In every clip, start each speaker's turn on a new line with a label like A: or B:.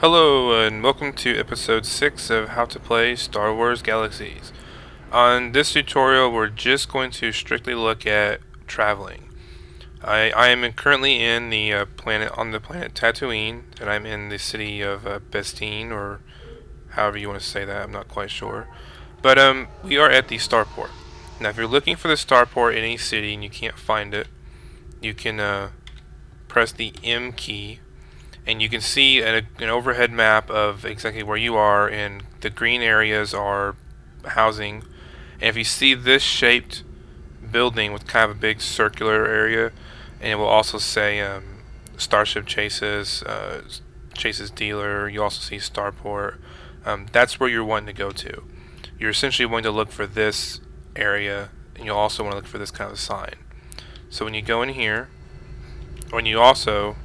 A: Hello, and welcome to episode 6 of How to Play Star Wars Galaxies. On this tutorial, we're just going to strictly look at traveling. I am currently in the planet Tatooine, and I'm in the city of Bestine, or however you want to say that. I'm not quite sure, but we are at the Starport. Now, if you're looking for the Starport in any city and you can't find it, you can press the M key and you can see an overhead map of exactly where you are, and the green areas are housing. And if you see this shaped building with kind of a big circular area, and it will also say Starship Chases, Chases Dealer, you also see Starport, that's where you're wanting to go to. You're essentially wanting to look for this area, and you'll also want to look for this kind of sign. So when you go in here, when you also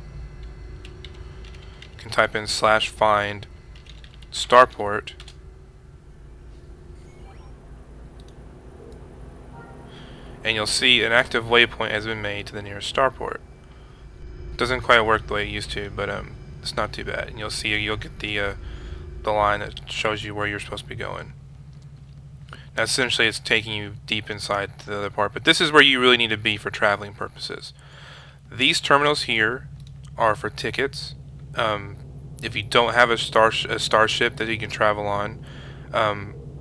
A: can type in /find Starport, and you'll see an active waypoint has been made to the nearest Starport. Doesn't quite work the way it used to, but it's not too bad. And you'll get the line that shows you where you're supposed to be going. Now essentially it's taking you deep inside the other part, but this is where you really need to be for traveling purposes. These terminals here are for tickets. If you don't have a starship that you can travel on,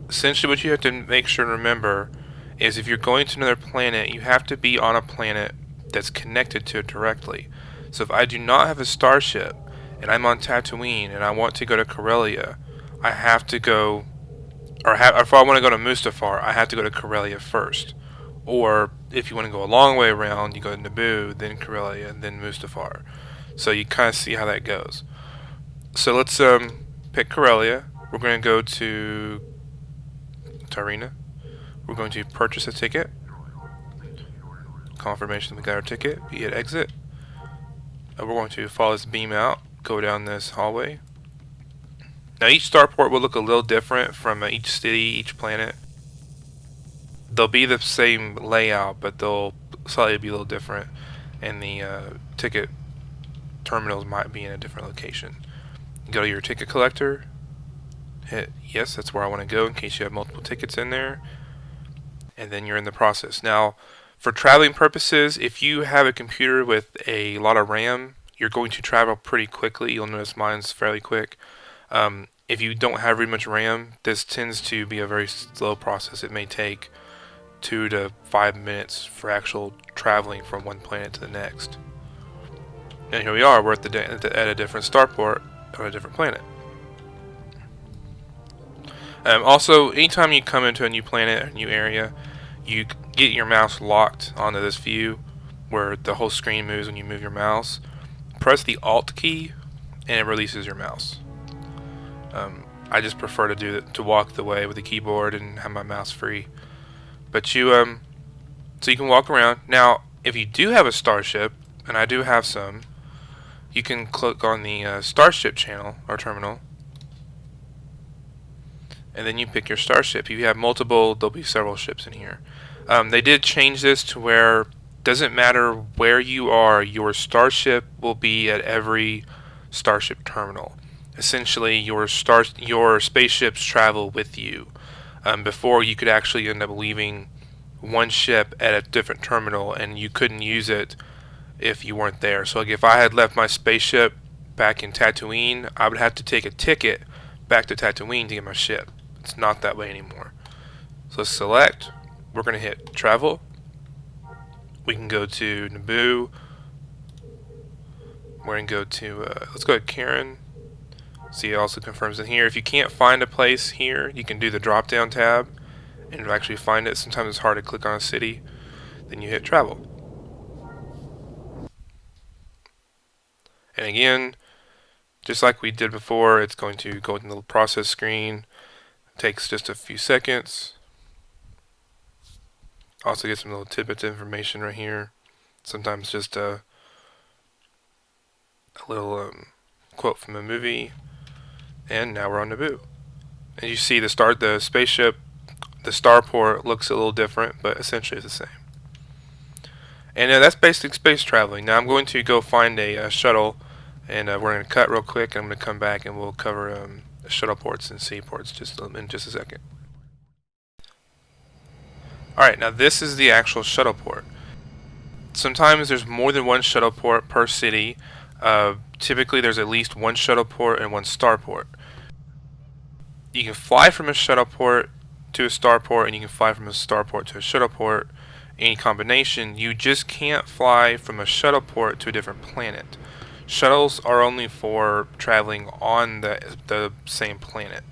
A: essentially what you have to make sure and remember is if you're going to another planet, you have to be on a planet that's connected to it directly. So if I do not have a starship and I'm on Tatooine and I want to go to Corellia, I have to go, if I want to go to Mustafar, I have to go to Corellia first. Or if you want to go a long way around, you go to Naboo, then Corellia, and then Mustafar. So you kind of see how that goes. So let's pick Corellia. We're going to go to Tarina. We're going to purchase a ticket. Confirmation that we got our ticket. We hit exit. We're going to follow this beam out, go down this hallway. Now each starport will look a little different from each city, each planet. They'll be the same layout, but they'll slightly be a little different, and the ticket terminals might be in a different location. Go to your ticket collector, hit yes, that's where I want to go in case you have multiple tickets in there, and then you're in the process. Now, for traveling purposes, if you have a computer with a lot of RAM, you're going to travel pretty quickly. You'll notice mine's fairly quick. If you don't have very much RAM, this tends to be a very slow process. It may take 2 to 5 minutes for actual traveling from one planet to the next. And here we are, we're at a different starport on a different planet. Also, anytime you come into a new planet or a new area, you get your mouse locked onto this view where the whole screen moves when you move your mouse. Press the Alt key and it releases your mouse. I just prefer to walk the way with the keyboard and have my mouse free. But so you can walk around. Now, if you do have a starship, and I do have some, you can click on the starship channel or terminal, and then you pick your starship. If you have multiple, there'll be several ships in here. They did change this to where it doesn't matter where you are, your starship will be at every starship terminal. Essentially, your spaceships travel with you. Before, you could actually end up leaving one ship at a different terminal and you couldn't use it if you weren't there. So like if I had left my spaceship back in Tatooine, I would have to take a ticket back to Tatooine to get my ship. It's not that way anymore. So let's select. We're going to hit travel. We can go to Naboo. We're going to go to, let's go to Karen. See, it also confirms it here. If you can't find a place here, you can do the drop down tab and it'll actually find it. Sometimes it's hard to click on a city. Then you hit travel. And again, just like we did before, it's going to go in the process screen. It takes just a few seconds. Also get some little tidbits of information right here. Sometimes just a little quote from a movie. And now we're on Naboo. And you see the spaceship, the starport looks a little different, but essentially it's the same. And that's basic space traveling. Now I'm going to go find a shuttle And we're going to cut real quick, and I'm going to come back and we'll cover shuttle ports and seaports in just a second. Alright, now this is the actual shuttle port. Sometimes there's more than one shuttle port per city. Typically there's at least one shuttle port and one starport. You can fly from a shuttle port to a starport, and you can fly from a starport to a shuttle port. Any combination. You just can't fly from a shuttle port to a different planet. Shuttles are only for traveling on the same planet.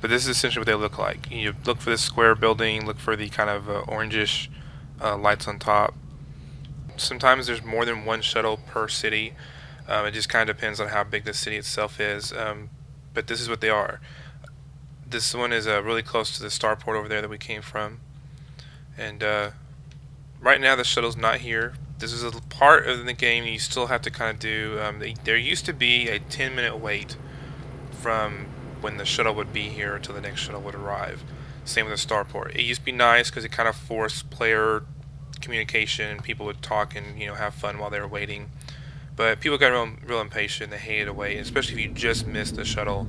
A: But this is essentially what they look like. You look for this square building, look for the kind of orangish lights on top. Sometimes there's more than one shuttle per city. It just kind of depends on how big the city itself is. But this is what they are. This one is really close to the starport over there that we came from. And right now the shuttle's not here. This is a part of the game you still have to kind of do. There used to be a 10-minute wait from when the shuttle would be here until the next shuttle would arrive. Same with the starport. It used to be nice because it kind of forced player communication, and people would talk and have fun while they were waiting. But people got real impatient. They hated to wait, especially if you just missed the shuttle.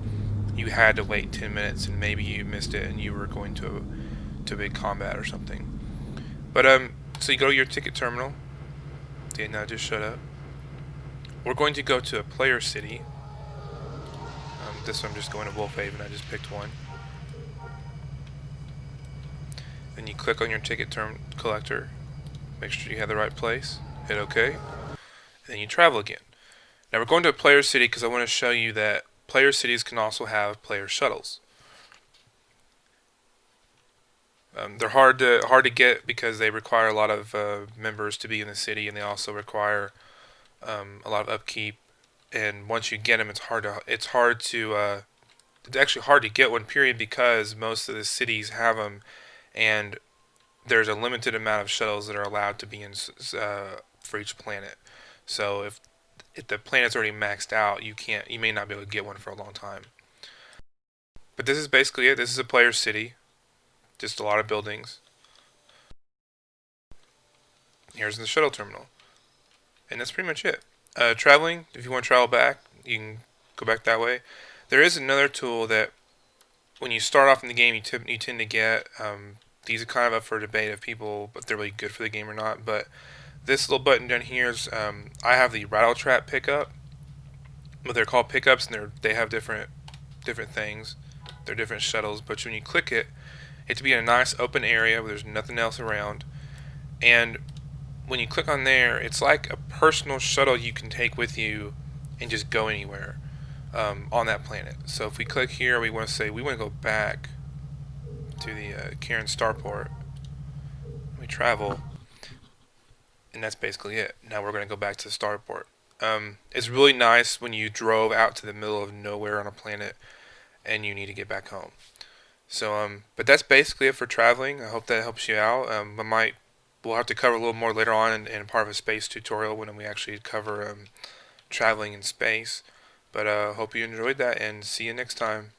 A: You had to wait 10 minutes, and maybe you missed it and you were going to a big combat or something. But so you go to your ticket terminal. Okay, now just shut up. We're going to go to a player city. This one I'm just going to Wolfhaven. I just picked one. Then you click on your ticket collector. Make sure you have the right place. Hit OK. And then you travel again. Now we're going to a player city because I want to show you that player cities can also have player shuttles. They're hard to get because they require a lot of members to be in the city, and they also require a lot of upkeep. And once you get them, it's actually hard to get one. Period, because most of the cities have them, and there's a limited amount of shuttles that are allowed to be in for each planet. So if the planet's already maxed out, you may not be able to get one for a long time. But this is basically it. This is a player city. Just a lot of buildings. Here's the shuttle terminal. And that's pretty much it. Traveling, if you want to travel back, you can go back that way. There is another tool that when you start off in the game you tend to get. These are kind of up for debate if they're really good for the game or not. But this little button down here is, I have the rattle trap pickup. But they're called pickups, and they have different things. They're different shuttles. But when you click it, it's to be in a nice open area where there's nothing else around. And when you click on there, it's like a personal shuttle you can take with you and just go anywhere on that planet. So if we click here, we want to go back to the Karen Starport. We travel, and that's basically it. Now we're going to go back to the Starport. It's really nice when you drove out to the middle of nowhere on a planet and you need to get back home. So, but that's basically it for traveling. I hope that helps you out. We'll have to cover a little more later on in part of a space tutorial when we actually cover traveling in space. But hope you enjoyed that, and see you next time.